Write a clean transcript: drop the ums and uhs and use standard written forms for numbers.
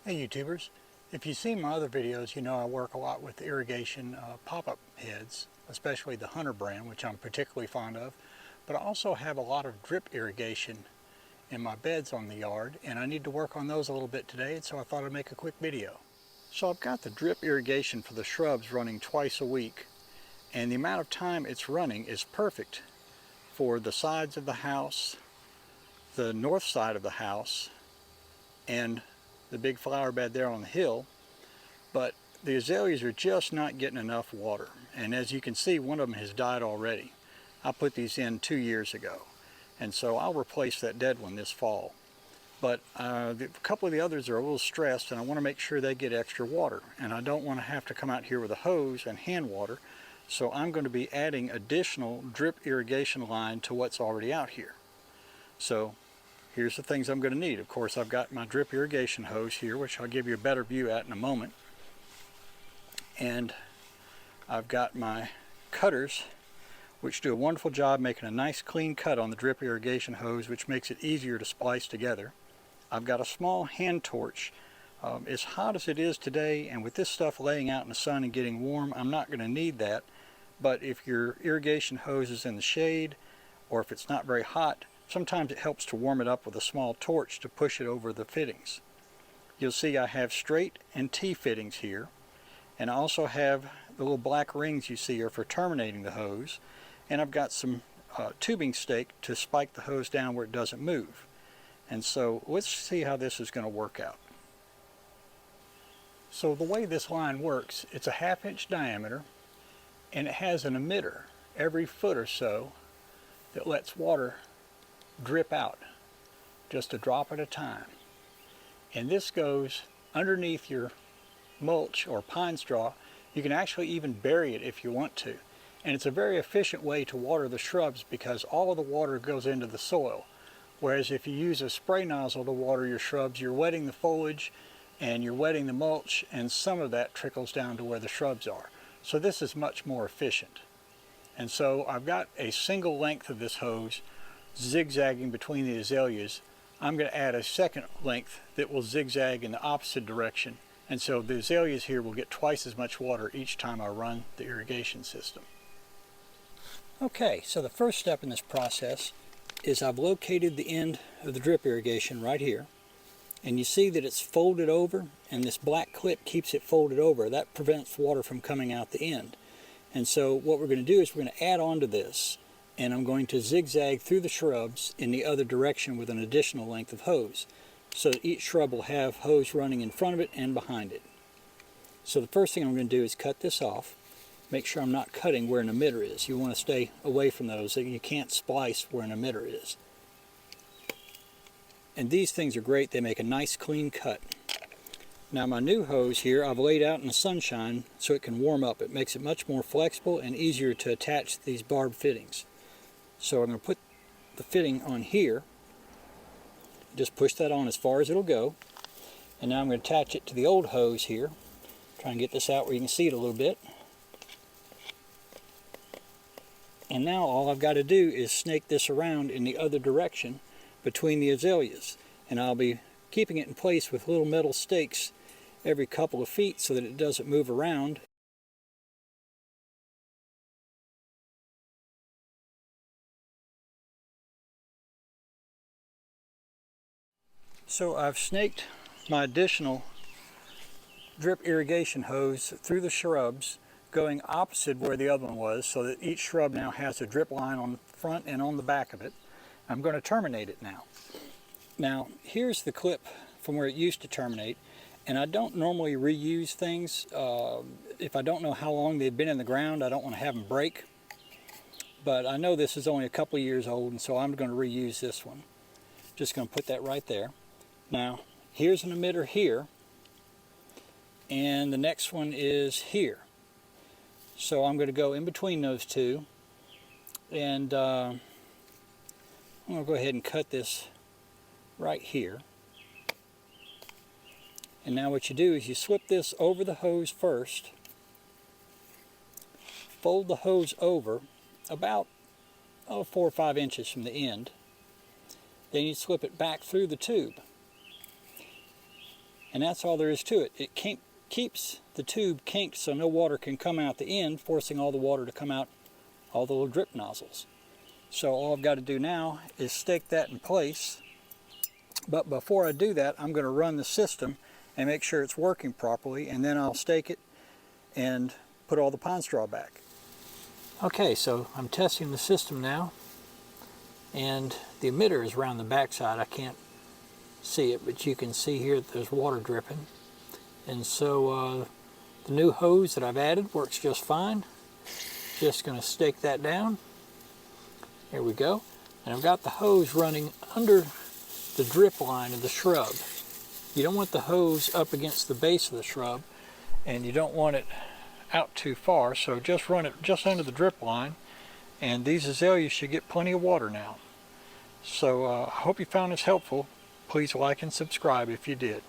Hey YouTubers, if you've seen my other videos, you know I work a lot with irrigation pop-up heads, especially the Hunter brand, which I'm particularly fond of, but I also have a lot of drip irrigation in my beds on the yard, and I need to work on those a little bit today, so I thought I'd make a quick video. So I've got the drip irrigation for the shrubs running twice a week, and the amount of time it's running is perfect for the sides of the house, the north side of the house, and the big flower bed there on the hill, but the azaleas are just not getting enough water. And as you can see, one of them has died already. I put these in 2 years ago, and so I'll replace that dead one this fall. But a couple of the others are a little stressed, and I want to make sure they get extra water, and I don't want to have to come out here with a hose and hand water, so I'm going to be adding additional drip irrigation line to what's already out here. So here's the things I'm going to need. Of course, I've got my drip irrigation hose here, which I'll give you a better view at in a moment. And I've got my cutters, which do a wonderful job making a nice clean cut on the drip irrigation hose, which makes it easier to splice together. I've got a small hand torch. As hot as it is today, and with this stuff laying out in the sun and getting warm, I'm not going to need that. But if your irrigation hose is in the shade, or if it's not very hot, sometimes it helps to warm it up with a small torch to push it over the fittings. You'll see I have straight and T fittings here, and I also have the little black rings you see are for terminating the hose, and I've got some tubing stake to spike the hose down where it doesn't move. And so let's see how this is going to work out. So the way this line works, it's a 1/2 inch diameter, and it has an emitter every foot or so that lets water drip out, just a drop at a time. And this goes underneath your mulch or pine straw. You can actually even bury it if you want to. And it's a very efficient way to water the shrubs because all of the water goes into the soil. Whereas if you use a spray nozzle to water your shrubs, you're wetting the foliage and you're wetting the mulch, and some of that trickles down to where the shrubs are. So this is much more efficient. And so I've got a single length of this hose zigzagging between the azaleas. I'm going to add a second length that will zigzag in the opposite direction, and so the azaleas here will get twice as much water each time I run the irrigation system. Okay, so the first step in this process is I've located the end of the drip irrigation right here, and you see that it's folded over, and this black clip keeps it folded over. That prevents water from coming out the end. And so what we're going to do is we're going to add on to this, and I'm going to zigzag through the shrubs in the other direction with an additional length of hose, so that each shrub will have hose running in front of it and behind it. So the first thing I'm going to do is cut this off. Make sure I'm not cutting where an emitter is. You want to stay away from those. You can't splice where an emitter is. And these things are great. They make a nice clean cut. Now my new hose here I've laid out in the sunshine so it can warm up. It makes it much more flexible and easier to attach these barbed fittings. So I'm going to put the fitting on here, just push that on as far as it'll go, and now I'm going to attach it to the old hose here. Try and get this out where you can see it a little bit. And now all I've got to do is snake this around in the other direction between the azaleas, and I'll be keeping it in place with little metal stakes every couple of feet so that it doesn't move around. So I've snaked my additional drip irrigation hose through the shrubs, going opposite where the other one was, so that each shrub now has a drip line on the front and on the back of it. I'm going to terminate it now. Now here's the clip from where it used to terminate, and I don't normally reuse things. If I don't know how long they've been in the ground, I don't want to have them break. But I know this is only a couple of years old, and so I'm going to reuse this one. Just going to put that right there. Now, here's an emitter here, and the next one is here. So I'm going to go in between those two, and I'm going to go ahead and cut this right here. And now what you do is you slip this over the hose first, fold the hose over about 4 or 5 inches from the end. Then you slip it back through the tube. and that's all there is to it. It keeps the tube kinked so no water can come out the end, forcing all the water to come out all the little drip nozzles. So all I've got to do now is stake that in place. But before I do that, I'm going to run the system and make sure it's working properly, and then I'll stake it and put all the pine straw back. Okay, so I'm testing the system now, and the emitter is around the backside. I can't see it, but you can see here that there's water dripping. And so the new hose that I've added works just fine. Just going to stake that down. Here we go. And I've got the hose running under the drip line of the shrub. You don't want the hose up against the base of the shrub, and you don't want it out too far, so just run it just under the drip line, and these azaleas should get plenty of water now. So I hope you found this helpful. Please like and subscribe if you did.